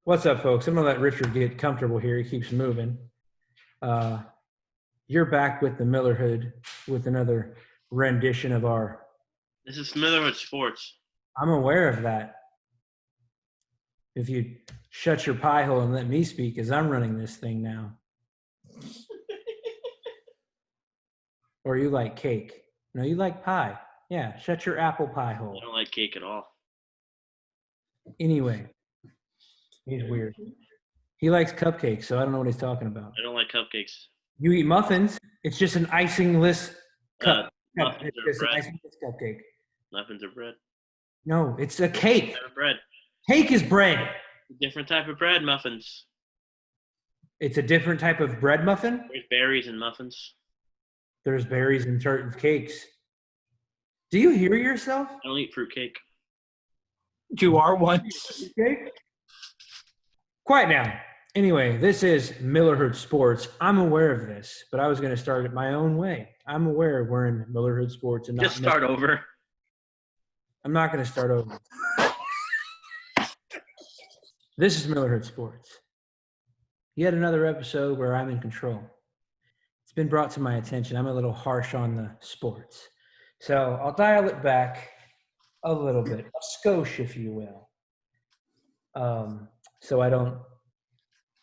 What's up, folks? I'm going to let Richard get comfortable here. He keeps moving. You're back with the Millerhood with another rendition of our. This is Millerhood Sports. I'm aware of that. If you shut your pie hole and let me speak, as I'm running this thing now. Or you like cake? No, you like pie. Yeah, shut your apple pie hole. I don't like cake at all. Anyway, he's weird. He likes cupcakes, so I don't know what he's talking about. I don't like cupcakes. You eat muffins. It's just an icing-less cup. Muffins It's are an bread. icing-less cupcake. Muffins are bread. No, it's a cake. Type of bread. Cake is bread. Different type of bread, muffins. It's a different type of bread muffin. There's berries in muffins. There's berries in certain cakes. Do you hear yourself? I don't eat fruit cake. You are one. Cake? Quiet now. Anyway, this is Millerhood Sports. I'm aware of this, but I was going to start it my own way. I'm aware we're in Millerhood Sports and not Just start over. I'm not going to start over. This is Millerhood Sports. Yet another episode where I'm in control. It's been brought to my attention. I'm a little harsh on the sports. So I'll dial it back a little bit, a skosh, if you will. So I don't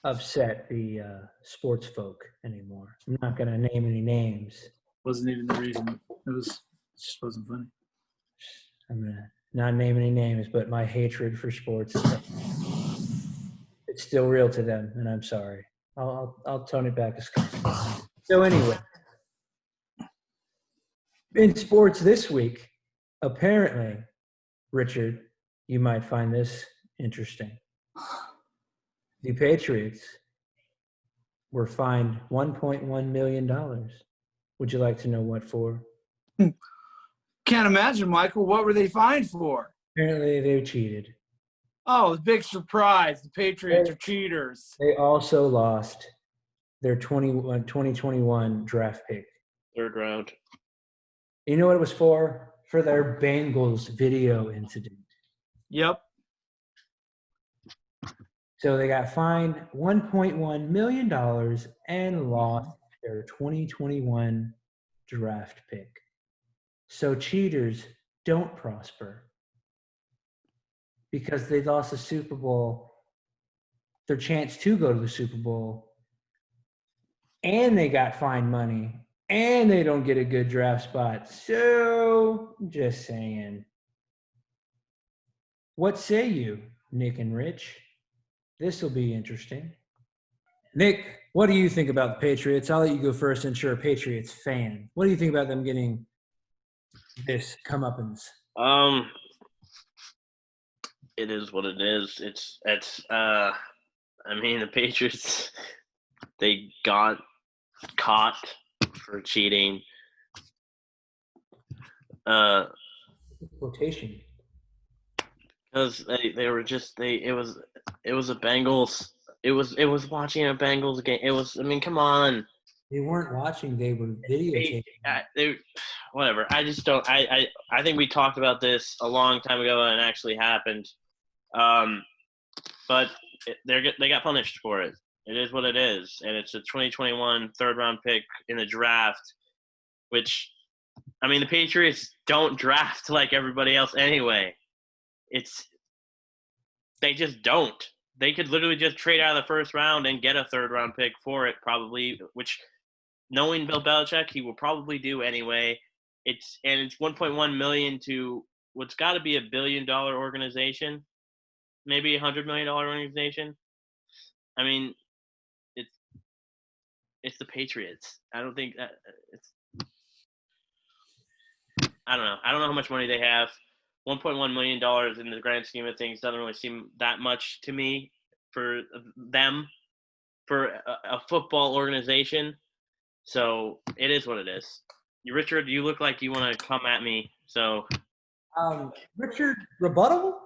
upset the sports folk anymore. I'm not going to name any names. Wasn't even the reason. It just wasn't funny. I'm going to not name any names, but my hatred for sports, it's still real to them, and I'm sorry. I'll tone it back a skosh. So anyway, in sports this week, apparently, Richard, you might find this interesting. The Patriots were fined $1.1 million. Would you like to know what for? Can't imagine, Michael. What were they fined for? Apparently, they cheated. Oh, big surprise. The Patriots are cheaters. They also lost their 2021 draft pick. Third round. You know what it was for? For their Bengals video incident. Yep. So they got fined $1.1 million and lost their 2021 draft pick. So cheaters don't prosper because they lost the Super Bowl, their chance to go to the Super Bowl, and they got fined money, and they don't get a good draft spot. So, just saying. What say you, Nick and Rich? This will be interesting. Nick, what do you think about the Patriots? I'll let you go first since you're a Patriots fan. What do you think about them getting this comeuppance? It is what it is. I mean, the Patriots, they got caught for cheating. Quotation. Because it was a Bengals. It was watching a Bengals game. I mean, come on. They weren't watching. They were videotaping. Whatever. I just don't. I think we talked about this a long time ago, and it actually happened. But they got punished for it. It is what it is, and it's a 2021 third-round pick in the draft, which, I mean, the Patriots don't draft like everybody else anyway. They just don't. They could literally just trade out of the first round and get a third-round pick for it, probably, which, knowing Bill Belichick, he will probably do anyway. It's $1.1 million to what's got to be $1 billion organization, maybe $100 million organization. I mean, it's the Patriots. I don't think that I don't know. I don't know how much money they have. $1.1 million in the grand scheme of things doesn't really seem that much to me for them, for a football organization. So it is what it is. Richard, you look like you want to come at me. So, Richard, rebuttal?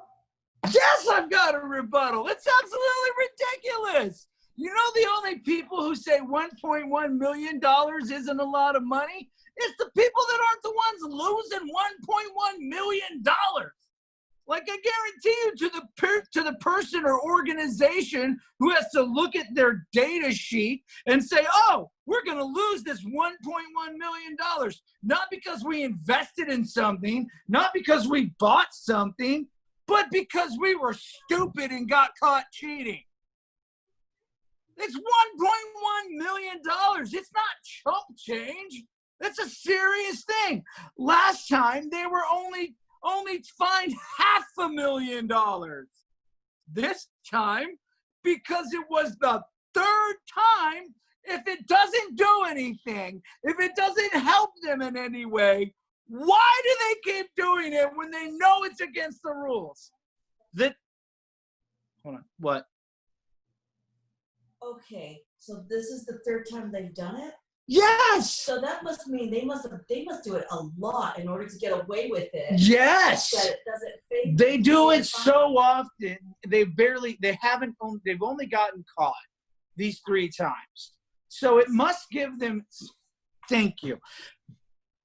Yes, I've got a rebuttal. It's absolutely ridiculous. You know the only people who say $1.1 million isn't a lot of money? It's the people that aren't the ones losing $1.1 million. Like I guarantee you to the person or organization who has to look at their data sheet and say, oh, we're going to lose this $1.1 million. Not because we invested in something, not because we bought something, but because we were stupid and got caught cheating. It's $1.1 million. It's not chump change. That's a serious thing. Last time they were only fined $500,000. This time, because it was the third time, if it doesn't do anything, if it doesn't help them in any way, why do they keep doing it when they know it's against the rules? Hold on. What? Okay, so this is the third time they've done it? Yes. So that must mean they must do it a lot in order to get away with it. Yes. That it doesn't fade. They do it so often. They've only gotten caught these 3 times. So it must give them, thank you.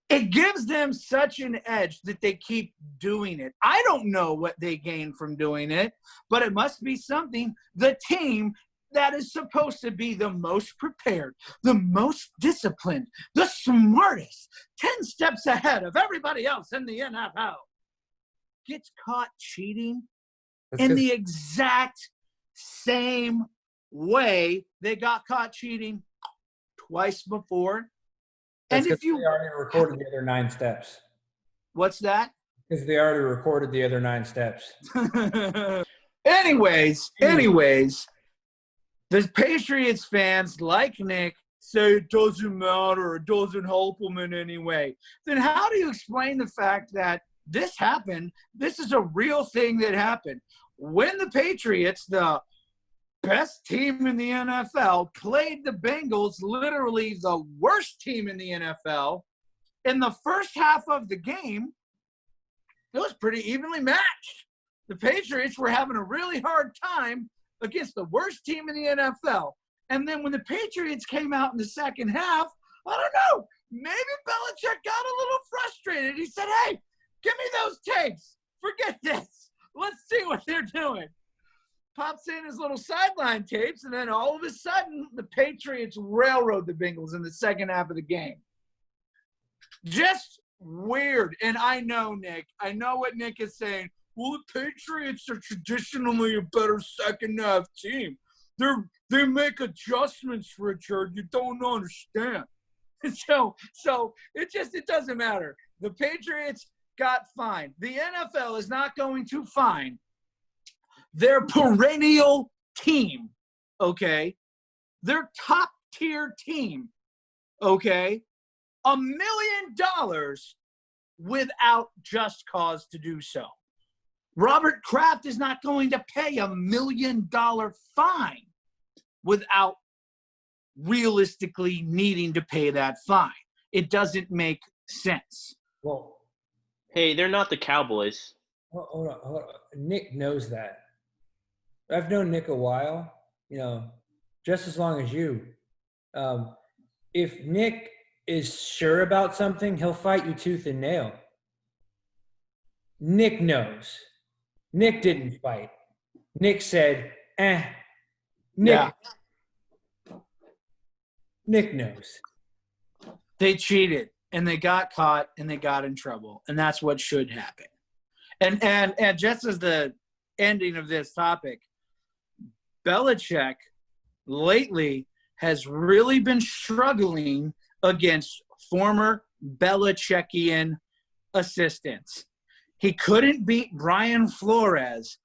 It gives them such an edge that they keep doing it. I don't know what they gain from doing it, but it must be something. The team that is supposed to be the most prepared, the most disciplined, the smartest, 10 steps ahead of everybody else in the NFL, gets caught cheating in the exact same way they got caught cheating twice before. And if you already recorded the other 9 steps. What's that? Because they already recorded the other 9 steps. Anyways, the Patriots fans, like Nick, say it doesn't matter, it doesn't help them in any way. Then how do you explain the fact that this happened? This is a real thing that happened. When the Patriots, the best team in the NFL, played the Bengals, literally the worst team in the NFL, in the first half of the game, it was pretty evenly matched. The Patriots were having a really hard time against the worst team in the NFL. And then when the Patriots came out in the second half, I don't know, maybe Belichick got a little frustrated. He said, hey, give me those tapes. Forget this. Let's see what they're doing. Pops in his little sideline tapes, and then all of a sudden, the Patriots railroad the Bengals in the second half of the game. Just weird. And I know, Nick, I know what Nick is saying. Well, the Patriots are traditionally a better second-half team. They make adjustments, Richard. You don't understand. So it doesn't matter. The Patriots got fined. The NFL is not going to fine their perennial team, okay? Their top-tier team, okay? $1 million without just cause to do so. Robert Kraft is not going to pay $1 million fine without realistically needing to pay that fine. It doesn't make sense. Well, hey, they're not the Cowboys. Hold on. Nick knows that. I've known Nick a while, just as long as you. If Nick is sure about something, he'll fight you tooth and nail. Nick knows. Nick didn't fight. Nick said, Nick. Yeah. Nick knows. They cheated, and they got caught, and they got in trouble, and that's what should happen. And just as the ending of this topic, Belichick lately has really been struggling against former Belichickian assistants. He couldn't beat Brian Flores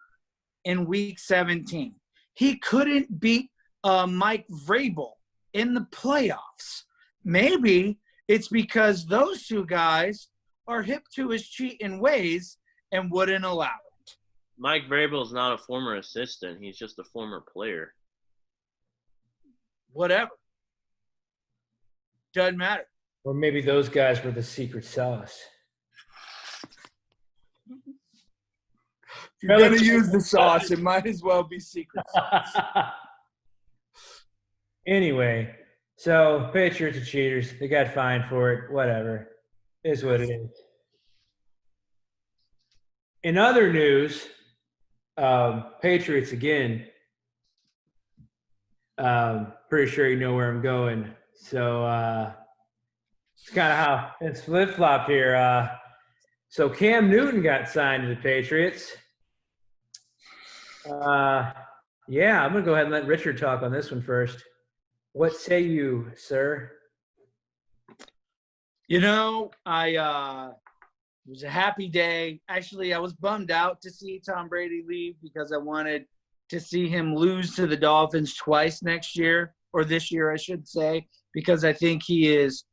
in Week 17. He couldn't beat Mike Vrabel in the playoffs. Maybe it's because those 2 guys are hip to his cheating ways and wouldn't allow it. Mike Vrabel is not a former assistant. He's just a former player. Whatever. Doesn't matter. Or maybe those guys were the secret sauce. If you're going to use the sauce, it might as well be secret sauce. Anyway, so Patriots are cheaters. They got fined for it. Whatever. It is what it is. In other news, Patriots again. Pretty sure you know where I'm going. So it's kind of how it's flip-flopped here. So Cam Newton got signed to the Patriots. Yeah, I'm going to go ahead and let Richard talk on this one first. What say you, sir? You know, it was a happy day. Actually, I was bummed out to see Tom Brady leave because I wanted to see him lose to the Dolphins twice next year, or this year, I should say, because I think he is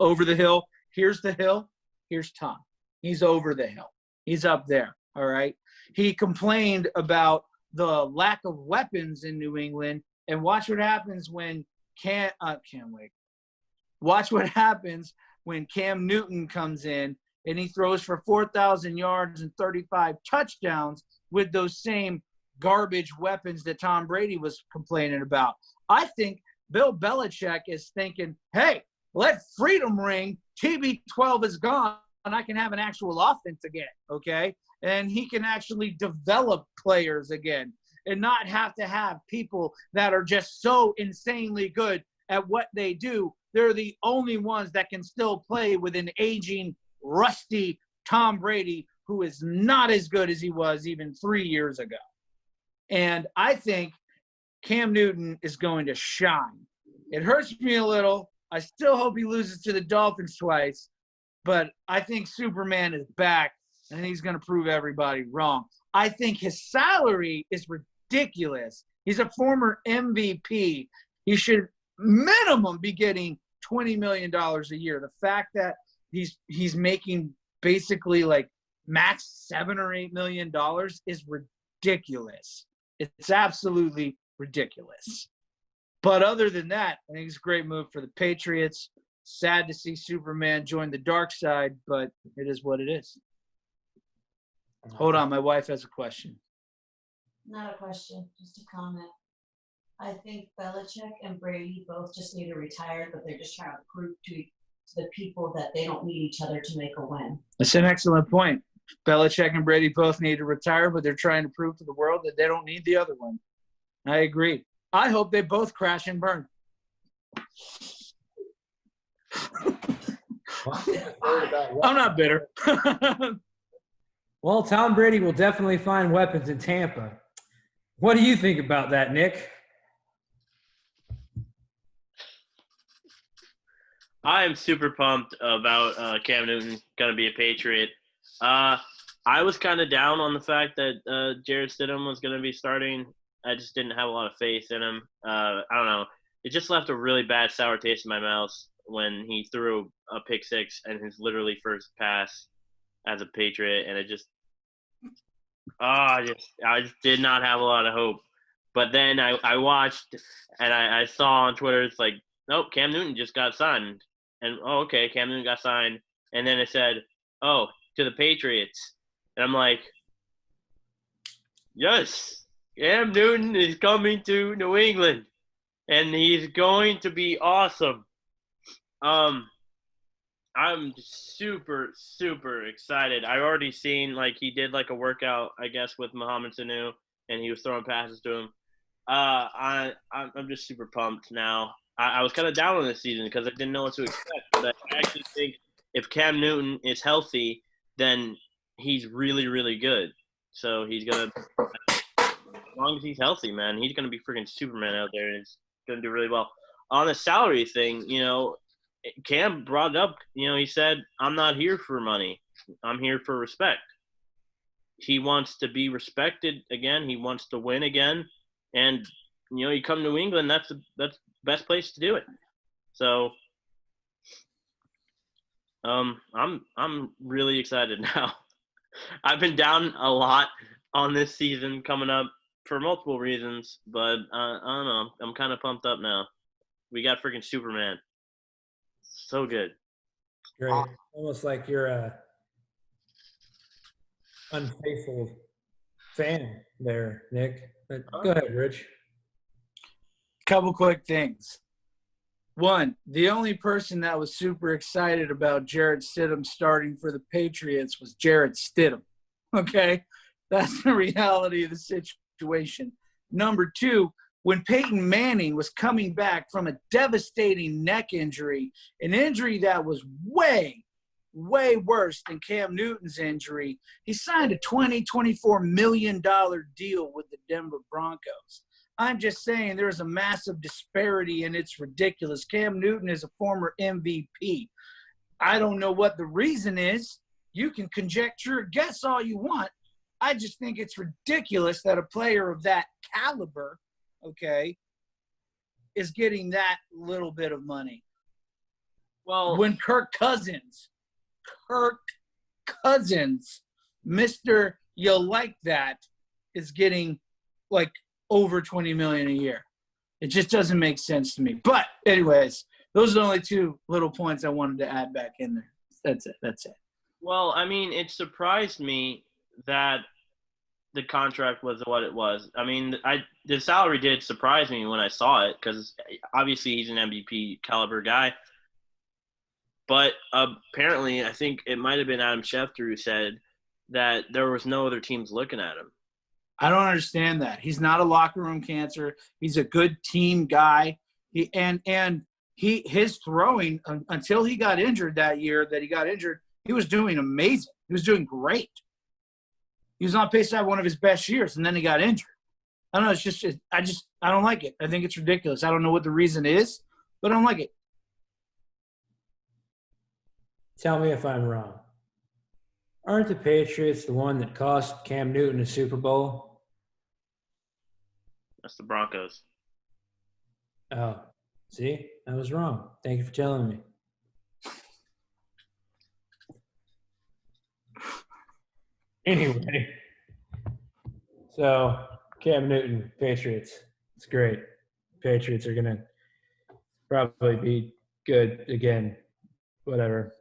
over the hill. Here's the hill. Here's Tom. He's over the hill. He's up there, all right? He complained about the lack of weapons in New England, and watch what happens when Watch what happens when Cam Newton comes in and he throws for 4,000 yards and 35 touchdowns with those same garbage weapons that Tom Brady was complaining about. I think Bill Belichick is thinking, hey, let freedom ring. TB12 is gone, and I can have an actual offense again, okay? And he can actually develop players again and not have to have people that are just so insanely good at what they do. They're the only ones that can still play with an aging, rusty Tom Brady who is not as good as he was even 3 years ago. And I think Cam Newton is going to shine. It hurts me a little. I still hope he loses to the Dolphins twice, but I think Superman is back, and he's going to prove everybody wrong. I think his salary is ridiculous. He's a former MVP. He should minimum be getting $20 million a year. The fact that he's making basically like max $7 or $8 million is ridiculous. It's absolutely ridiculous. But other than that, I think it's a great move for the Patriots. Sad to see Superman join the dark side, but it is what it is. Hold on, my wife has a question. Not a question, just a comment. I think Belichick and Brady both just need to retire, but they're just trying to prove to the people that they don't need each other to make a win. That's an excellent point. Belichick and Brady both need to retire, but they're trying to prove to the world that they don't need the other one. I agree. I hope they both crash and burn. I'm not bitter. Well, Tom Brady will definitely find weapons in Tampa. What do you think about that, Nick? I am super pumped about Cam Newton going to be a Patriot. I was kind of down on the fact that Jarrett Stidham was going to be starting. I just didn't have a lot of faith in him. I don't know. It just left a really bad sour taste in my mouth when he threw a pick six and his literally first pass as a Patriot, and it just I just did not have a lot of hope. But then I watched and I saw on Twitter, it's like, nope, Cam Newton just got signed. And, oh, okay, Cam Newton got signed. And then it said, oh, to the Patriots. And I'm like, yes, Cam Newton is coming to New England. And he's going to be awesome. I'm super, super excited. I've already seen, like, he did, like, a workout, I guess, with Mohamed Sanu, and he was throwing passes to him. I'm just super pumped now. I was kind of down on this season because I didn't know what to expect. But I actually think if Cam Newton is healthy, then he's really, really good. So he's going to – as long as he's healthy, man, he's going to be freaking Superman out there, and he's going to do really well. On the salary thing, you know, Cam brought it up. You know, he said, I'm not here for money. I'm here for respect. He wants to be respected again. He wants to win again. And, you know, you come to New England, that's the best place to do it. So I'm really excited now. I've been down a lot on this season coming up for multiple reasons, but I don't know. I'm kind of pumped up now. We got freaking Superman. So good. Great. Almost like you're a unfaithful fan there, Nick. But go ahead, Rich. Couple quick things. One, the only person that was super excited about Jarrett Stidham starting for the Patriots was Jarrett Stidham. Okay? That's the reality of the situation. Number two, when Peyton Manning was coming back from a devastating neck injury, an injury that was way, way worse than Cam Newton's injury, he signed a $24 million deal with the Denver Broncos. I'm just saying there's a massive disparity, and it's ridiculous. Cam Newton is a former MVP. I don't know what the reason is. You can conjecture, guess all you want. I just think it's ridiculous that a player of that caliber, okay, is getting that little bit of money. Well, When Kirk Cousins, Mr. You like that, is getting like over $20 million a year. It just doesn't make sense to me. But anyways, those are the only two little points I wanted to add back in there. That's it. well, I mean, it surprised me that the contract was what it was. I mean, the salary did surprise me when I saw it because obviously he's an MVP caliber guy. But apparently, I think it might have been Adam Schefter who said that there was no other teams looking at him. I don't understand that. He's not a locker room cancer. He's a good team guy. His throwing until he got injured that year he was doing amazing. He was doing great. He was on pace to have one of his best years, and then he got injured. I don't know. I don't like it. I think it's ridiculous. I don't know what the reason is, but I don't like it. Tell me if I'm wrong. Aren't the Patriots the one that cost Cam Newton a Super Bowl? That's the Broncos. Oh, see? I was wrong. Thank you for telling me. Anyway, so Cam Newton, Patriots. It's great. Patriots are going to probably be good again. Whatever.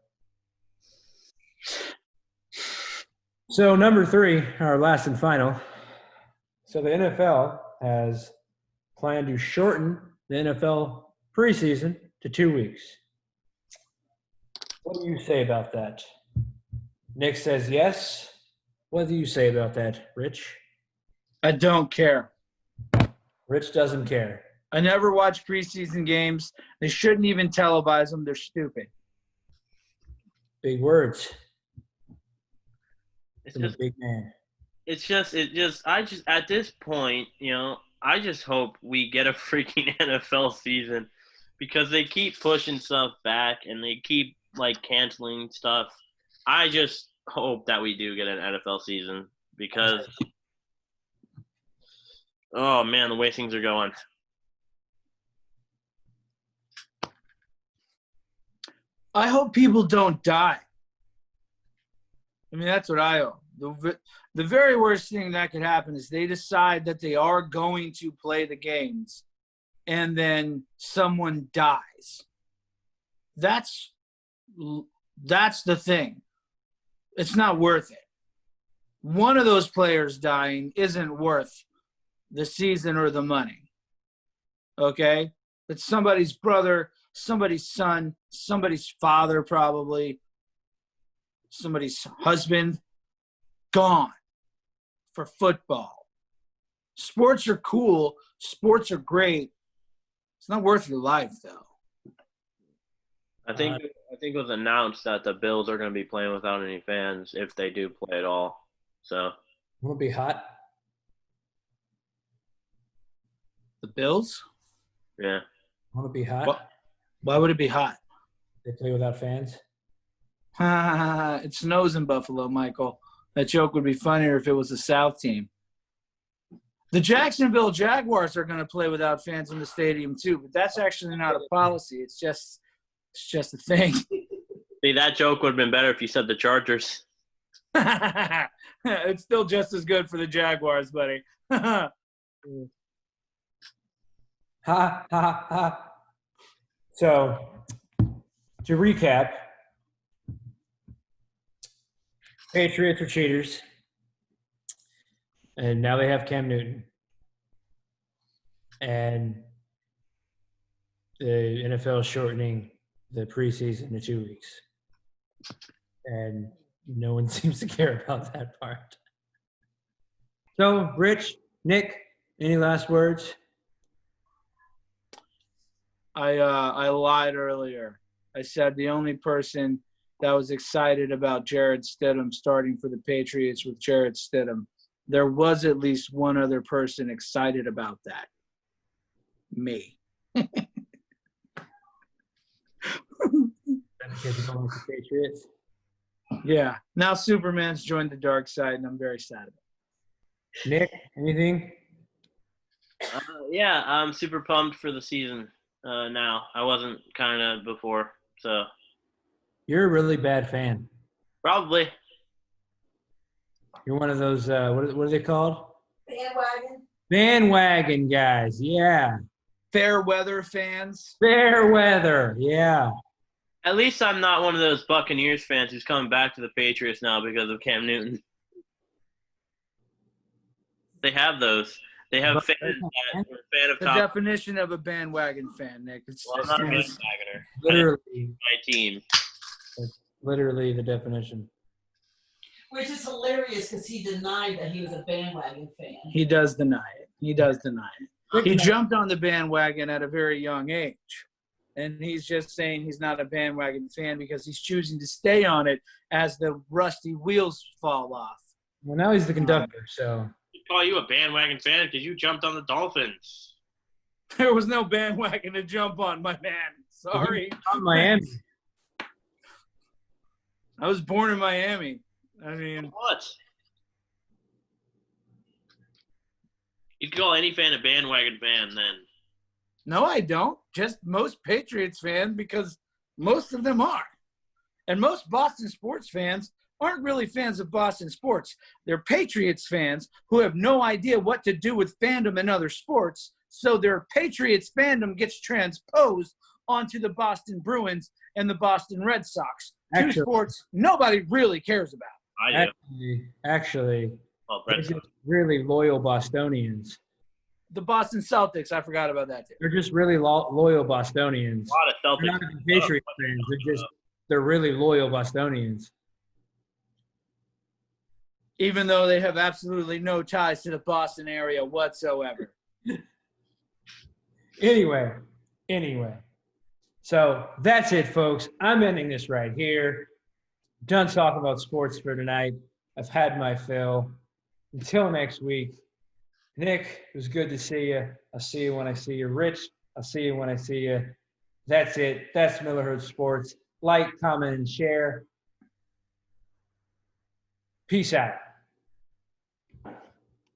So number 3, our last and final. So the NFL has planned to shorten the NFL preseason to 2 weeks. What do you say about that? Nick says yes. What do you say about that, Rich? I don't care. Rich doesn't care. I never watch preseason games. They shouldn't even televise them. They're stupid. Big words. It's From a just, big man. I just, at this point, I just hope we get a freaking NFL season because they keep pushing stuff back and they keep, canceling stuff. I just hope that we do get an NFL season because, oh, man, the way things are going. I hope people don't die. I mean, that's what I hope. The very worst thing that could happen is they decide that they are going to play the games and then someone dies. That's the thing. It's not worth it. One of those players dying isn't worth the season or the money. Okay? It's somebody's brother, somebody's son, somebody's father probably, somebody's husband, gone for football. Sports are cool. Sports are great. It's not worth your life, though. I think it was announced that the Bills are going to be playing without any fans if they do play at all. So, Won't it be hot? The Bills? yeah. Won't it be hot? Why would it be hot? They play without fans? It snows in Buffalo, Michael. That joke would be funnier if it was a South team. The Jacksonville Jaguars are going to play without fans in the stadium too, but that's actually not a policy. It's just a thing. See, that joke would have been better if you said the Chargers. It's still just as good for the Jaguars, buddy. Ha, ha, ha. So, to recap, Patriots are cheaters. And now they have Cam Newton. And the NFL is shortening the preseason to 2 weeks. And no one seems to care about that part. So, Rich, Nick, any last words? I lied earlier. I said the only person that was excited about Jarrett Stidham starting for the Patriots with Jarrett Stidham. There was at least one other person excited about that. Me. Because you don't like the Patriots. Yeah. Now Superman's joined the dark side, and I'm very sad about it. Nick, anything? Yeah, I'm super pumped for the season now. I wasn't kind of before, so You're a really bad fan. probably. You're one of those, what are they called? Bandwagon. Bandwagon guys. Yeah. Fair weather fans. Fair weather. Yeah. At least I'm not one of those Buccaneers fans who's coming back to the Patriots now because of Cam Newton. They have those. They have fans that are a fan of The Tom. definition of a bandwagon fan, Nick. It's Well, I'm not a just- bandwagoner. Literally, My team. literally the definition. Which is hilarious because he denied that he was a bandwagon fan. He does deny it. He jumped on the bandwagon at a very young age. And he's just saying he's not a bandwagon fan because he's choosing to stay on it as the rusty wheels fall off. Well, now he's the conductor, so. I call you a bandwagon fan because you jumped on the Dolphins. There was no bandwagon to jump on, my man. Sorry. From Miami. I was born in Miami. I mean, What? You can call any fan a bandwagon fan then. no, I don't. Just most Patriots fans because most of them are. And most Boston sports fans aren't really fans of Boston sports. They're Patriots fans who have no idea what to do with fandom in other sports, so their Patriots fandom gets transposed onto the Boston Bruins and the Boston Red Sox. Two sports nobody really cares about. I do. Actually, Well, they're Red Sox. just really loyal Bostonians. The Boston Celtics, I forgot about that too. They're just really loyal Bostonians. A lot of They're Celtics. not even Patriots fans. They're really loyal Bostonians. Even though they have absolutely no ties to the Boston area whatsoever. Anyway. So that's it, folks. I'm ending this right here. Done talking about sports for tonight. I've had my fill. Until next week. Nick, it was good to see you. I'll see you when I see you. Rich, I'll see you when I see you. That's it. That's Miller Hood Sports. Like, comment, and share. Peace out.